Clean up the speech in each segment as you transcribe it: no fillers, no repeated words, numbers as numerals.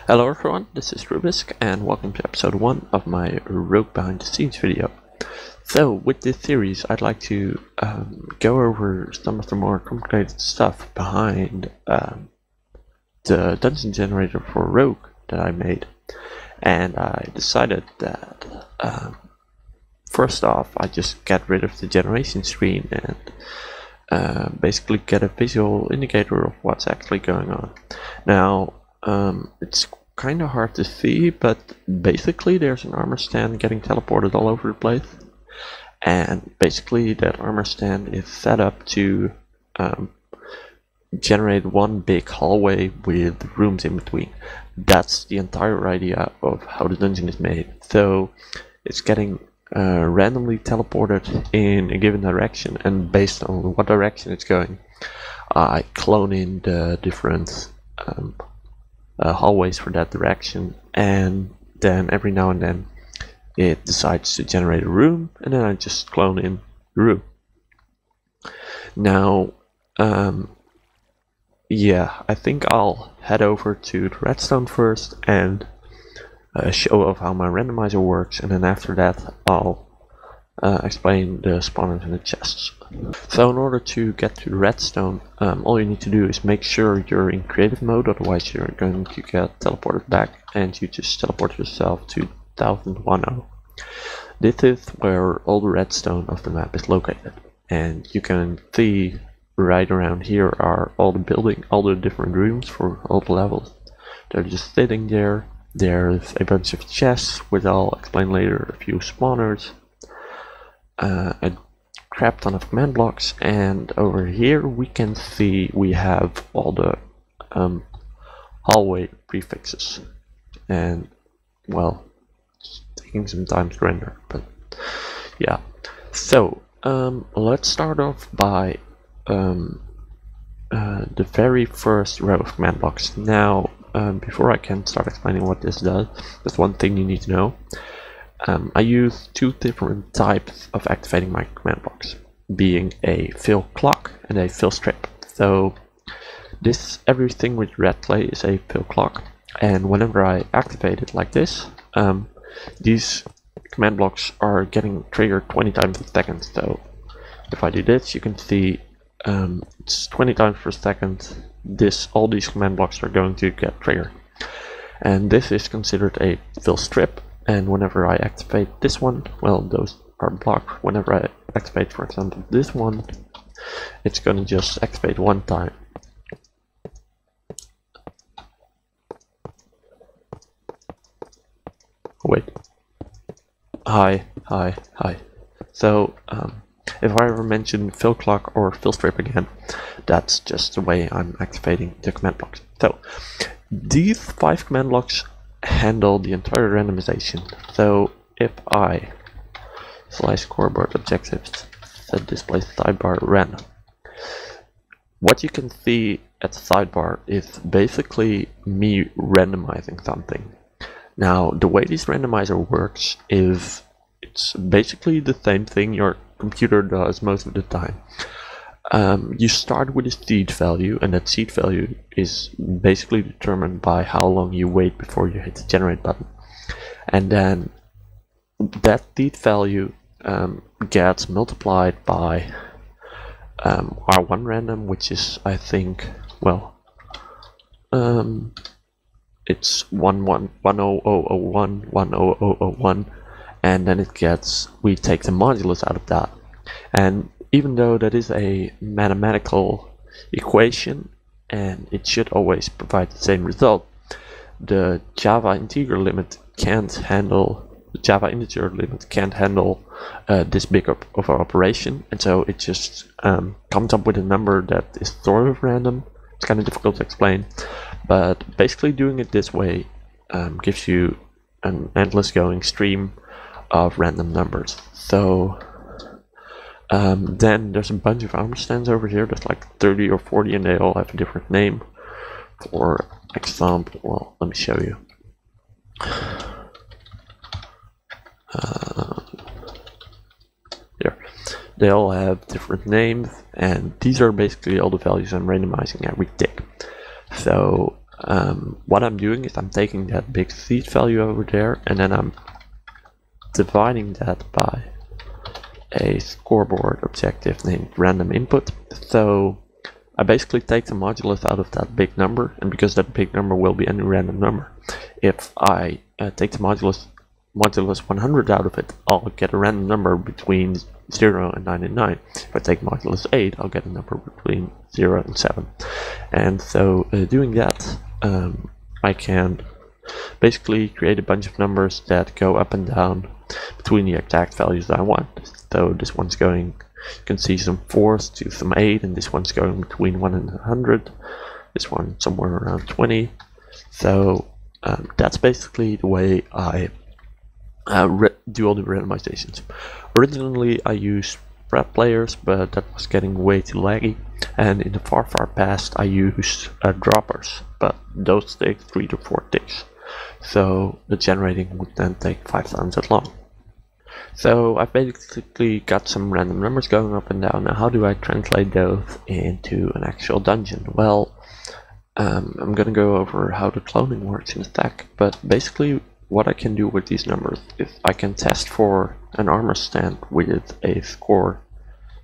Hello everyone, this is Rubisk and welcome to episode 1 of my Rogue Behind the Scenes video. So with this series I'd like to go over some of the more complicated stuff behind the dungeon generator for Rogue that I made. And I decided that first off I just get rid of the generation screen and basically get a visual indicator of what's actually going on. Now it's kind of hard to see, but basically there's an armor stand getting teleported all over the place, and basically that armor stand is set up to generate one big hallway with rooms in between. That's the entire idea of how the dungeon is made. So it's getting randomly teleported in a given direction, and based on what direction it's going, I clone in the different hallways for that direction, and then every now and then it decides to generate a room, and then I just clone in the room. Now yeah, I think I'll head over to the Redstone first and show off how my randomizer works, and then after that I'll explain the spawners and the chests. So in order to get to Redstone, all you need to do is make sure you're in creative mode, otherwise you're going to get teleported back, and you just teleport yourself to 1010. This is where all the redstone of the map is located, and you can see right around here are all the different rooms for all the levels. They're just sitting there. There's a bunch of chests, which I'll explain later, a few spawners, a crap ton of command blocks, and over here we can see we have all the hallway prefixes, and well, it's taking some time to render, but yeah. So let's start off by the very first row of command blocks. Now before I can start explaining what this does, there's one thing you need to know. I use two different types of activating my command blocks, being a fill clock and a fill strip. So everything with red clay is a fill clock, and whenever I activate it like this, these command blocks are getting triggered 20 times a second. So if I do this, you can see it's 20 times per second. All these command blocks are going to get triggered, and this is considered a fill strip. And whenever I activate this one, well, those are blocked. Whenever I activate, for example, this one, it's going to just activate one time. Wait. Hi. So, if I ever mention fill clock or fill strip again, that's just the way I'm activating the command blocks. So, these 5 command blocks handle the entire randomization. So if I slice scoreboard objectives, set display sidebar random, what you can see at the sidebar is basically me randomizing something. Now the way this randomizer works is it's basically the same thing your computer does most of the time. You start with a seed value, and that seed value is basically determined by how long you wait before you hit the generate button. And then that seed value gets multiplied by R1 random, which is, I think, well, it's 10001, and then we take the modulus out of that. And even though that is a mathematical equation and it should always provide the same result, the Java integer limit can't handle this big of an operation, and so it just comes up with a number that is sort of random. It's kind of difficult to explain, but basically doing it this way gives you an endless going stream of random numbers. So then there's a bunch of armor stands over here. There's like 30 or 40, and they all have a different name. For example, well, let me show you. Here, they all have different names, and these are basically all the values I'm randomizing every tick. So what I'm doing is I'm taking that big seed value over there, and then I'm dividing that by a scoreboard objective named random input. So I basically take the modulus out of that big number, and because that big number will be any random number, if I take the modulus 100 out of it, I'll get a random number between 0 and 99. If I take modulus 8, I'll get a number between 0 and 7. And so doing that, I can basically create a bunch of numbers that go up and down between the exact values that I want. So this one's going, you can see some 4s to some 8, and this one's going between 1 and 100. This one somewhere around 20. So that's basically the way I do all the randomizations. Originally I used prep players, but that was getting way too laggy, and in the far past I used droppers, but those take 3 to 4 ticks, so the generating would then take 5 times as long. So I've basically got some random numbers going up and down. Now how do I translate those into an actual dungeon? Well, I'm gonna go over how the cloning works in a sec, but basically what I can do with these numbers is I can test for an armor stand with a score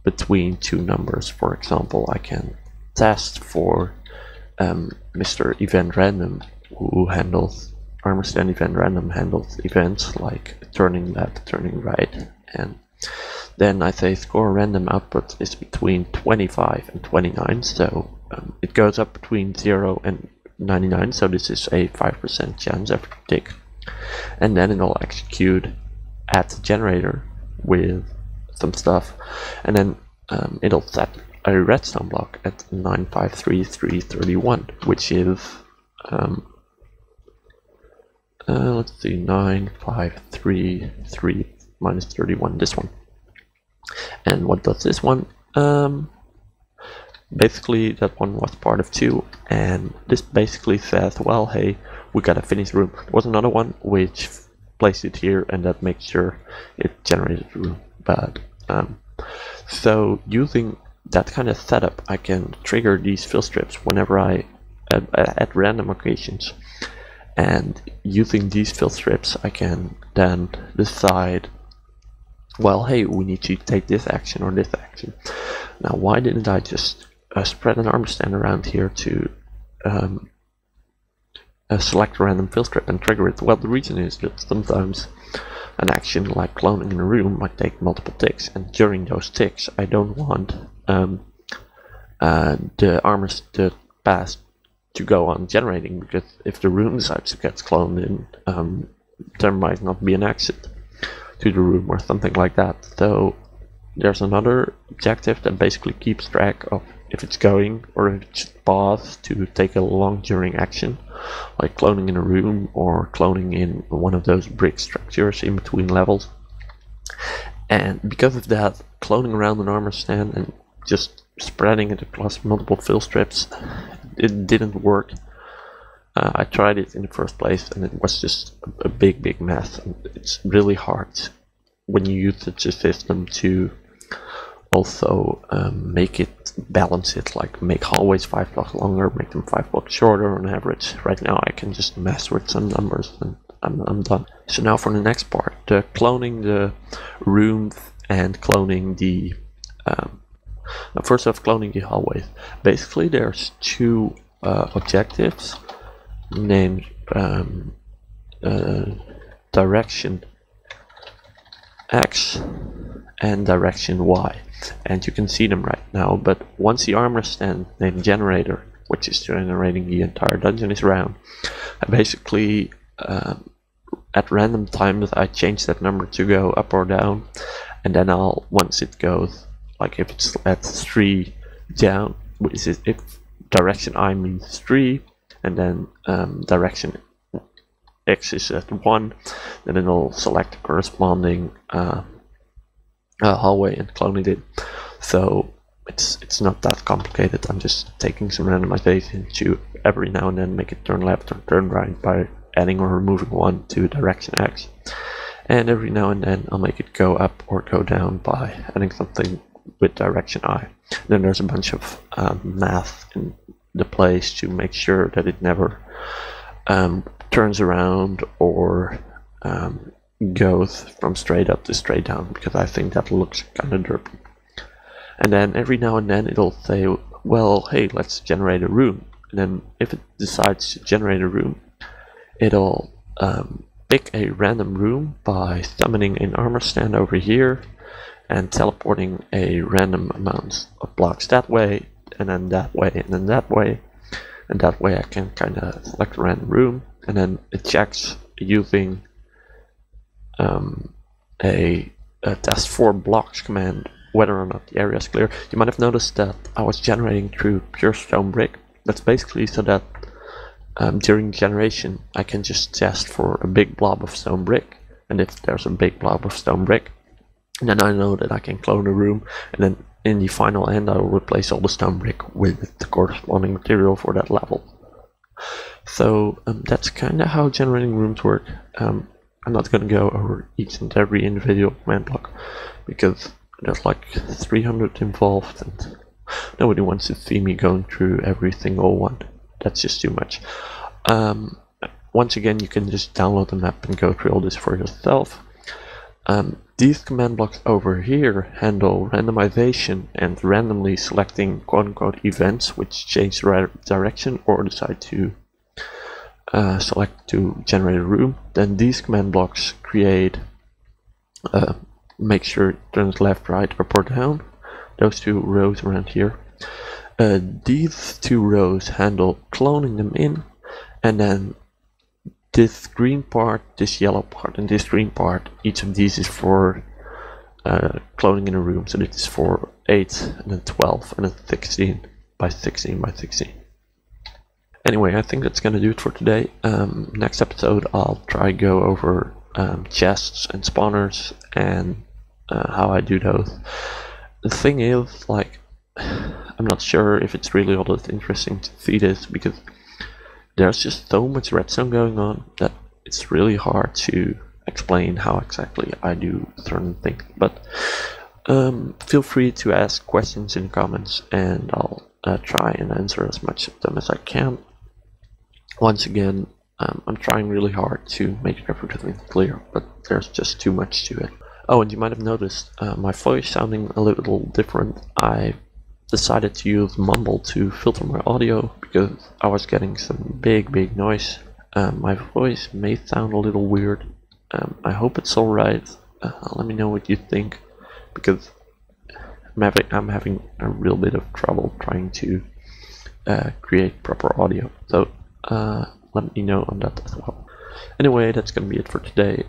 between two numbers. For example, I can test for Mr. Event Random, who handles armor stand event random, handles events like turning left, turning right, and then I say score random output is between 25 and 29, so it goes up between 0 and 99, so this is a 5% chance every tick. And then it'll execute at the generator with some stuff, and then it'll set a redstone block at 953331, which is let's see, 9533 minus 31, this one. And what does this one? Basically that one was part of 2, and this basically says, well, hey, we got a finished room. There was another one which placed it here, and that makes sure it generated the room. But so using that kind of setup, I can trigger these fill strips whenever I at random occasions, and using these fill strips I can then decide, well, hey, we need to take this action or this action. Now why didn't I just spread an armor stand around here to select a random fill strip and trigger it? Well, the reason is that sometimes an action like cloning in a room might take multiple ticks, and during those ticks I don't want the armor pass to go on generating, because if the room decides to get cloned in, there might not be an exit to the room or something like that. So there's another objective that basically keeps track of if it's going or if it's paused to take a long during action, like cloning in a room or cloning in one of those brick structures in between levels. And because of that, cloning around an armor stand and just spreading it across multiple fill strips, it didn't work. I tried it in the first place and it was just a big mess, and it's really hard when you use such a system to also make it balance it, like make hallways 5 blocks longer, make them 5 blocks shorter on average. Right now I can just mess with some numbers and I'm done. So now for the next part, cloning the rooms and cloning the first off, cloning the hallways. Basically there's 2 objectives named direction X and direction Y, and you can see them right now. But once the armor stand named generator, which is generating the entire dungeon, is round, I basically at random times I change that number to go up or down, and then I'll, once it goes, like if it's at 3 down, which is if direction I means 3, and then direction X is at 1, then it'll select the corresponding hallway and cloning it. So it's not that complicated. I'm just taking some randomization to every now and then make it turn left or turn right by adding or removing 1 to direction X, and every now and then I'll make it go up or go down by adding something with direction I. Then there's a bunch of math the place to make sure that it never turns around or goes from straight up to straight down, because I think that looks kind of derpy. And then every now and then it'll say, well, hey, let's generate a room. And then if it decides to generate a room, it'll pick a random room by summoning an armor stand over here and teleporting a random amount of blocks that way, and then that way, and then that way. And that way I can kind of select a random room, and then it checks using a test for blocks command whether or not the area is clear. You might have noticed that I was generating through pure stone brick. That's basically so that during generation I can just test for a big blob of stone brick, and if there's a big blob of stone brick, then I know that I can clone a room, and then in the final end I will replace all the stone brick with the corresponding material for that level. So that's kind of how generating rooms work. I'm not going to go over each and every individual command block, because there's like 300 involved and nobody wants to see me going through every single one. That's just too much. Once again, you can just download the map and go through all this for yourself. These command blocks over here handle randomization and randomly selecting quote-unquote events which change the direction or decide to select to generate a room. Then these command blocks create make sure it turns left, right, up or down. Those two rows around here. These two rows handle cloning them in, and then this green part, this yellow part, and this green part, each of these is for cloning in a room. So this is for 8 and then 12 and then 16 by 16 by 16. Anyway, I think that's gonna do it for today. Next episode I'll try go over chests and spawners and how I do those. The thing is, like, I'm not sure if it's really all that interesting to see this, because there's just so much redstone going on that it's really hard to explain how exactly I do certain things. But feel free to ask questions in the comments, and I'll try and answer as much of them as I can. Once again, I'm trying really hard to make everything clear, but there's just too much to it. Oh, and you might have noticed my voice sounding a little different. I decided to use mumble to filter my audio because I was getting some big noise. My voice may sound a little weird. I hope it's alright. Let me know what you think, because I'm having a real bit of trouble trying to create proper audio. So let me know on that as well. Anyway, that's gonna be it for today.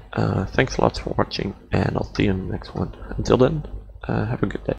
Thanks a lot for watching, and I'll see you in the next one. Until then, have a good day.